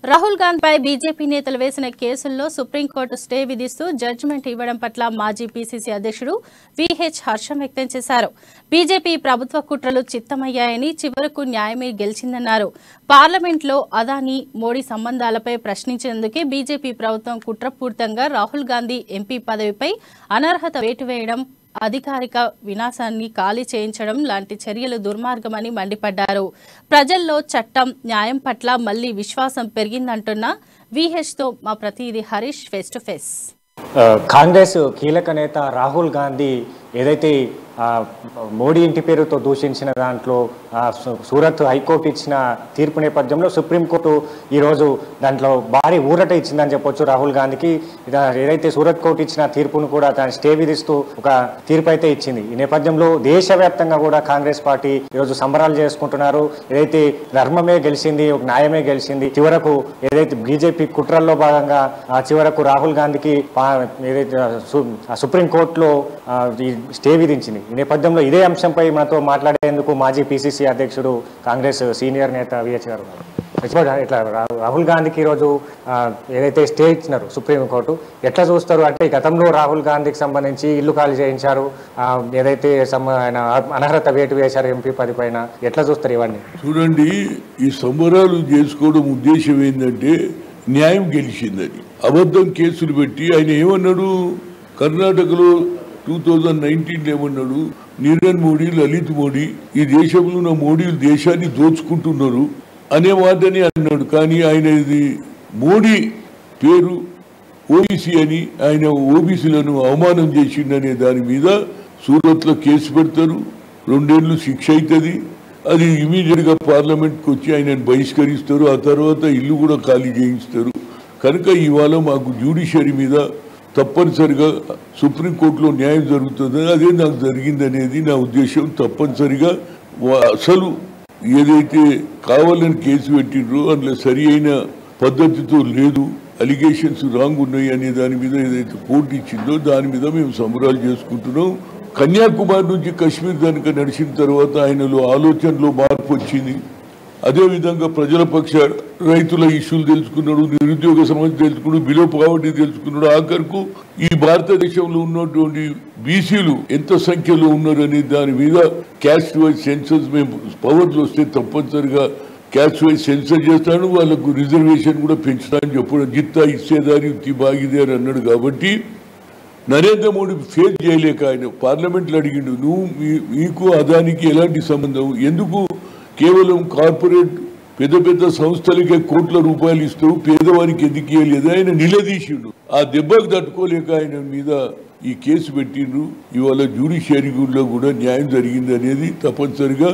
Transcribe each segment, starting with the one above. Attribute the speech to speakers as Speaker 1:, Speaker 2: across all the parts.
Speaker 1: Rahul గాంధీపై BJP నేతలు వేసిన కేసుల్లో సుప్రీంకోర్టు స్టే విధిస్తూ జడ్జిమెంట్ ఇవ్వడం పట్ల మాజీ పీసీసీ అధ్యక్షుడు విహెచ్ హర్షం వ్యక్తం చేశారు. బీజేపీ ప్రభుత్వ కుట్రలు చిత్తమయ్యాయని, చివరకు న్యాయమే గెలిచిందన్నారు. పార్లమెంట్లో అదానీ మోడీ సంబంధాలపై ప్రశ్నించేందుకే బీజేపీ ప్రభుత్వం కుట్రపూరితంగా రాహుల్ గాంధీ ఎంపీ పదవిపై అనర్హత వేటు వేయడం, అధికారిక వినాశాన్ని ఖాళీ చేయించడం లాంటి చర్యలు దుర్మార్గమని మండిపడ్డారు. ప్రజల్లో చట్టం, న్యాయం పట్ల మళ్లీ విశ్వాసం పెరిగిందంటున్న విహెచ్తో మా ప్రతినిధి Harish face to face.
Speaker 2: Congress కీలక నేత రాహుల్ గాంధీ ఏదైతే మోడీ ఇంటి పేరుతో దూషించిన దాంట్లో సూరత్ హైకోర్టు ఇచ్చిన తీర్పు నేపథ్యంలో సుప్రీంకోర్టు ఈరోజు దాంట్లో భారీ ఊరట ఇచ్చిందని చెప్పొచ్చు. రాహుల్ గాంధీకి ఏదైతే సూరత్ కోర్టు ఇచ్చిన తీర్పును కూడా దాన్ని స్టే విధిస్తూ ఒక తీర్పు అయితే ఇచ్చింది. ఈ నేపథ్యంలో దేశవ్యాప్తంగా కూడా కాంగ్రెస్ పార్టీ ఈరోజు సంబరాలు చేసుకుంటున్నారు. ఏదైతే ధర్మమే గెలిచింది, ఒక న్యాయమే గెలిచింది, చివరకు ఏదైతే బీజేపీ కుట్రల్లో భాగంగా చివరకు రాహుల్ గాంధీకి ఏదైతే సుప్రీంకోర్టులో స్టే విధించింది. ఈ నేపథ్యంలో ఇదే అంశంపై మనతో మాట్లాడేందుకు మాజీ పీసీసీ అధ్యక్షుడు, కాంగ్రెస్ సీనియర్ నేత విహెచ్ గారు. ఇట్లా రాహుల్ గాంధీకి ఈరోజు ఏదైతే స్టే ఇచ్చినారు సుప్రీంకోర్టు, ఎట్లా చూస్తారు? అంటే గతంలో రాహుల్ గాంధీకి సంబంధించి ఇల్లు ఖాళీ చేయించారు, ఏదైతే ఆయన అనర్హత వేటు వేశారు ఎంపీ పది పైన, ఎట్లా చూస్తారు ఇవన్నీ?
Speaker 3: చూడండి, ఈ సంబరాలు చేసుకోవడం ఉద్దేశం ఏంటంటే న్యాయం గెలిచిందని. అబద్ధం కేసులు పెట్టి ఆయన ఏమన్నాడు, కర్ణాటకలో 2019 ఏమన్నాడు, నీరవ్ మోడీ, లలిత్ మోడీ ఈ దేశంలో ఉన్న మోడీలు దేశాన్ని దోచుకుంటున్నారు అనే మాటని అన్నాడు. కానీ ఆయన ఇది మోడీ పేరు ఓబీసీ అని, ఆయన ఓబీసీలను అవమానం చేసిండనే దాని మీద సూరత్లో కేసు పెడతారు, 2 ఏళ్ళు శిక్ష అవుతుంది. అది ఇమీడియట్గా పార్లమెంట్కి వచ్చి ఆయనను బహిష్కరిస్తారు. ఆ తర్వాత ఇల్లు కూడా ఖాళీ చేయిస్తారు. కనుక ఇవాళ మాకు జ్యుడిషియరీ మీద తప్పనిసరిగా సుప్రీంకోర్టులో న్యాయం జరుగుతుంది. అదే నాకు జరిగిందనేది నా ఉద్దేశం. తప్పనిసరిగా అసలు ఏదైతే కావాలని కేసు పెట్టిండ్రో అందులో సరి అయిన పద్ధతితో లేదు, అలిగేషన్స్ రాంగ్ ఉన్నాయి అనే దాని మీద ఏదైతే కోర్టు ఇచ్చిందో దాని మీద మేము సంబరాలు చేసుకుంటున్నాం. కన్యాకుమారి నుంచి కశ్మీర్ దానికి నడిచిన తర్వాత ఆయనలో ఆలోచనలో మార్పు వచ్చింది. అదేవిధంగా ప్రజల పక్ష రైతుల ఇష్యూలు తెలుసుకున్నాడు, నిరుద్యోగ సమస్య తెలుసుకున్నాడు, బిలో పావర్టీ తెలుసుకున్నాడు. ఆఖరుకు ఈ భారతదేశంలో ఉన్నటువంటి బీసీలు ఎంత సంఖ్యలో ఉన్నారనే దాని మీద క్యాస్ట్ వైజ్ సెన్సస్ మేము పవర్లు వస్తే తప్పనిసరిగా క్యాస్ట్ వైజ్ సెన్సర్ చేస్తాను, వాళ్ళకు రిజర్వేషన్ కూడా పెంచుతానని చెప్పడం, జిత్తా ఇచ్చేదారి ఉత్తి బాగిదే అని అన్నాడు. కాబట్టి నరేంద్ర మోడీ ఫేస్ చేయలేక ఆయన పార్లమెంట్లో అడిగిండు, నువ్వు మీకు అదానికి ఎలాంటి సంబంధం, ఎందుకు కేవలం కార్పొరేట్ పెద్ద పెద్ద సంస్థలకే కోట్ల రూపాయలు ఇస్తావు, పేదవానికి ఎందుకు ఇవ్వలేదు? ఆయన నిలదీసిండు. ఆ దెబ్బకు తట్టుకోలేక ఆయన మీద ఈ కేసు పెట్టిండ్రు. ఇవాళ జ్యుడిషియరీలో కూడా న్యాయం జరిగింది అనేది తప్పనిసరిగా,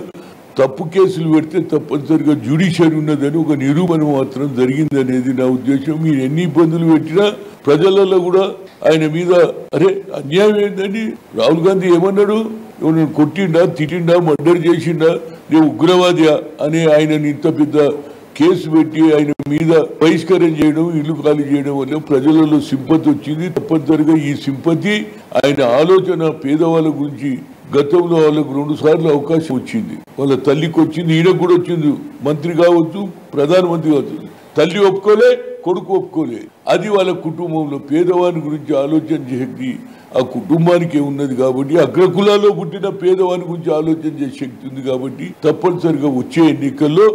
Speaker 3: తప్పు కేసులు పెడితే తప్పనిసరిగా జ్యుడిషియరీ ఉన్నదని ఒక నిరూపణ మాత్రం జరిగింది అనేది నా ఉద్దేశం. మీరు ఎన్ని ఇబ్బందులు పెట్టినా ప్రజలలో కూడా ఆయన మీద అరే అన్యాయం ఏంటని. రాహుల్ గాంధీ ఏమన్నాడు, ఎవరైనా కొట్టిండా, తిట్టిండా, మర్డర్ చేసిండా, నేను ఉగ్రవాది అనే ఆయనని ఇంత పెద్ద కేసు పెట్టి ఆయన మీద బహిష్కరణ చేయడం, ఇల్లు ఖాళీ చేయడం వల్ల ప్రజలలో సింపతి వచ్చింది. తప్పనిసరిగా ఈ సింపతి ఆయన ఆలోచన పేదవాళ్ళ గురించి గతంలో వాళ్ళకు 2 సార్లు అవకాశం వచ్చింది, వాళ్ళ తల్లికి వచ్చింది, ఈయనకు కూడా వచ్చింది, మంత్రి కావచ్చు, ప్రధానమంత్రి కావచ్చు. తల్లి ఒప్పుకోలే, కొడుకు ఒప్పుకోలే. అది వాళ్ళ కుటుంబంలో పేదవాని గురించి ఆలోచన శక్తి ఆ కుటుంబానికి ఉన్నది. కాబట్టి అగ్రకులాల్లో పుట్టిన పేదవాని గురించి ఆలోచన చేసే శక్తి ఉంది. కాబట్టి తప్పనిసరిగా వచ్చే ఎన్నికల్లో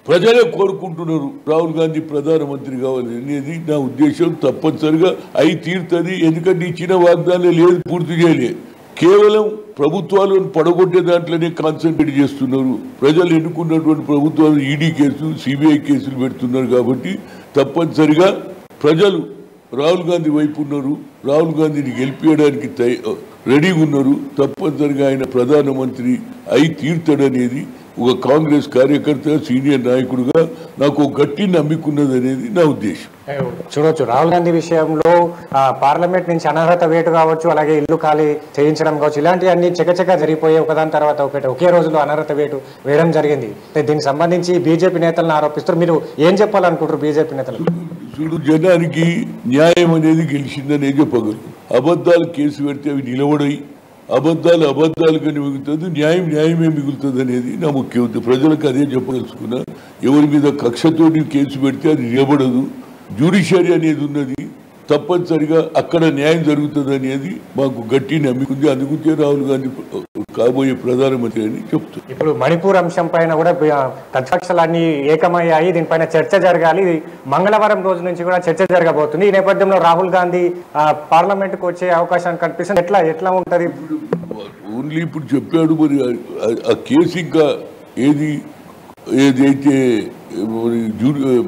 Speaker 3: ప్రజలే కోరుకుంటున్నారు రాహుల్ గాంధీ ప్రధానమంత్రి కావాలి అనేది నా ఉద్దేశం. తప్పనిసరిగా అయి తీరుతుంది. ఎందుకంటే ఇచ్చిన వాగ్దానం లేదు, పూర్తి చేయలేదు. కేవలం ప్రభుత్వాలను పడగొట్టే దాంట్లోనే కాన్సన్ట్రేట్ చేస్తున్నారు. ప్రజలు ఎన్నుకున్నటువంటి ప్రభుత్వాలు ఈడీ కేసులు, సిబిఐ కేసులు పెడుతున్నారు. కాబట్టి తప్పనిసరిగా ప్రజలు రాహుల్ గాంధీ వైపు ఉన్నారు, రాహుల్ గాంధీని గెలిపించడానికి రెడీగా ఉన్నారు. తప్పనిసరిగా ఆయన ప్రధానమంత్రి అయి తీరుతాడనేది ఒక కాంగ్రెస్ కార్యకర్త, సీనియర్ నాయకుడిగా నాకు గట్టి నమ్మికున్నది అనేది నా ఉద్దేశం.
Speaker 2: చూడొచ్చు, రాహుల్ గాంధీ విషయంలో పార్లమెంట్ నుంచి అనర్హత వేటు కావచ్చు, అలాగే ఇల్లు ఖాళీ చేయించడం కావచ్చు, ఇలాంటివన్నీ చకచక జరిగిపోయి ఒకదాని తర్వాత ఒకటి ఒకే రోజులో అనర్హత వేటు వేయడం జరిగింది. దీనికి సంబంధించి బీజేపీ నేతలను ఆరోపిస్తారు. మీరు ఏం చెప్పాలనుకుంటారు బీజేపీ నేతలు?
Speaker 3: చూడు, జనానికి న్యాయం అనేది గెలిచిందనే చెప్పగలరు. అబద్ధాలు కేసు పెడితే అవి నిలబడాయి. అబద్ధాలు అబద్ధాలుగానే మిగులుతుంది, న్యాయం న్యాయమే మిగులుతుంది అనేది నా ముఖ్య ఉద్దేశం. ప్రజలకు అదే చెప్పదలుచుకున్నా. ఎవరి మీద కక్షతోటి కేసు పెడితే అది నిలబడదు. జ్యుడిషియరీ అనేది ఉన్నది, తప్పనిసరిగా అక్కడ న్యాయం జరుగుతుంది అనేది మాకు గట్టి నమ్మిక ఉంది. అందుకే రాహుల్ గాంధీ కాబోయే ప్రధానమంత్రి అని చెప్తారు.
Speaker 2: ఇప్పుడు మణిపూర్ అంశం పైన కూడా ప్రతిపక్షాలన్నీ ఏకమయ్యాయి, దీనిపైన చర్చ జరగాలి. మంగళవారం రోజు నుంచి కూడా చర్చ జరగబోతుంది. ఈ నేపథ్యంలో రాహుల్ గాంధీ పార్లమెంట్కి వచ్చే అవకాశం కనిపిస్తుంది. ఎట్లా ఉంటది?
Speaker 3: ఓన్లీ ఇప్పుడు చెప్పాడు, మరి ఆ కేసు ఇంకా ఏదైతే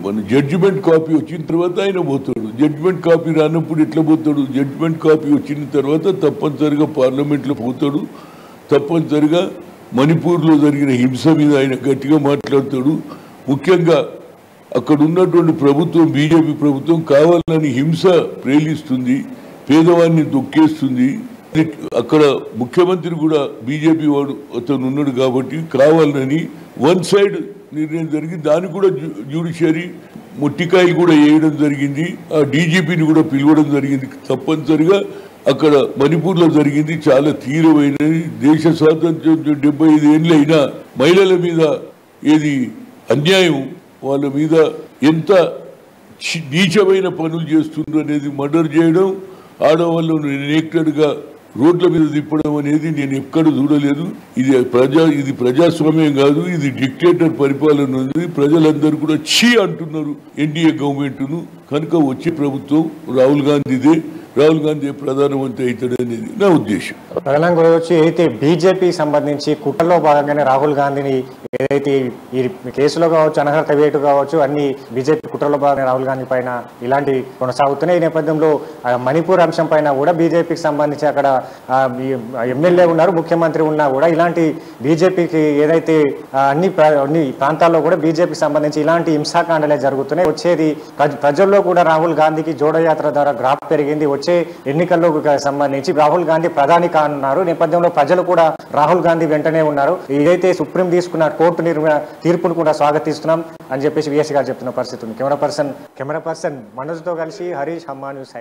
Speaker 3: మన జడ్జిమెంట్ కాపీ వచ్చిన తర్వాత ఆయన పోతాడు. జడ్జిమెంట్ కాపీ రానప్పుడు ఎట్లా పోతాడు? జడ్జిమెంట్ కాపీ వచ్చిన తర్వాత తప్పనిసరిగా పార్లమెంట్లో పోతాడు. తప్పనిసరిగా మణిపూర్లో జరిగిన హింస మీద ఆయన గట్టిగా మాట్లాడతాడు. ముఖ్యంగా అక్కడ ఉన్నటువంటి ప్రభుత్వం, బీజేపీ ప్రభుత్వం కావాలని హింస ప్రేలిస్తుంది, పేదవాడిని దొక్కేస్తుంది. అక్కడ ముఖ్యమంత్రి కూడా బీజేపీ వాడు అతను ఉన్నాడు కాబట్టి కావాలని వన్ సైడ్ నిర్ణయం జరిగింది. దానికి కూడా జ్యుడిషియరీ మొట్టికాయలు కూడా వేయడం జరిగింది. ఆ డీజీపీని కూడా పిలవడం జరిగింది. తప్పనిసరిగా అక్కడ మణిపూర్లో జరిగింది చాలా తీవ్రమైనది. దేశ స్వాతంత్ర్యం 75 ఏళ్ళు అయినా మహిళల మీద ఏది అన్యాయం, వాళ్ళ మీద ఎంత నీచమైన పనులు చేస్తుండ్రు అనేది, మర్డర్ చేయడం, ఆడవాళ్ళను నేక్టెడ్గా రోడ్ల మీద తిప్పడం అనేది నేను ఎక్కడ చూడలేదు. ఇది ప్రజాస్వామ్యం కాదు, ఇది డిక్టేటర్ పరిపాలన ఉంది. ప్రజలందరూ కూడా ఛీ అంటున్నారు ఎన్డీఏ గవర్నమెంట్ను. కనుక వచ్చే ప్రభుత్వం రాహుల్ గాంధీదే, రాహుల్ గాంధీ ప్రధానమంత్రి అవుతాడు అనేది నా ఉద్దేశం.
Speaker 2: ప్రధానంగా వచ్చి అయితే బీజేపీ సంబంధించి కుట్రలో భాగంగానే రాహుల్ గాంధీని ఏదైతే ఈ కేసులో కావచ్చు, అనర్హత వేటు కావచ్చు, అన్ని బీజేపీ కుట్రలో భాగంగా రాహుల్ గాంధీ పైన ఇలాంటి కొనసాగుతున్నాయి. ఈ నేపథ్యంలో మణిపూర్ అంశం పైన కూడా బీజేపీకి సంబంధించి అక్కడ ఎమ్మెల్యే ఉన్నారు, ముఖ్యమంత్రి ఉన్నా కూడా ఇలాంటి బీజేపీకి ఏదైతే అన్ని ప్రాంతాల్లో కూడా బీజేపీకి సంబంధించి ఇలాంటి హింసాకాండలే జరుగుతున్నాయి. వచ్చేది ప్రజల్లో కూడా రాహుల్ గాంధీకి జోడయాత్ర ద్వారా గ్రాఫ్ పెరిగింది. వచ్చే ఎన్నికల్లో సంబంధించి రాహుల్ గాంధీ ప్రధాని కానున్నారు. నేపథ్యంలో ప్రజలు కూడా రాహుల్ గాంధీ వెంటనే ఉన్నారు. ఇదైతే సుప్రీం తీసుకున్న కోర్టు తీర్పును కూడా స్వాగతిస్తున్నాం అని చెప్పేసి విఎస్ గారు చెప్తున్న పరిస్థితి ఉంది. కెమెరా పర్సన్ మనోజ్తో కలిసి హరీష్, హమ్మా న్యూస్.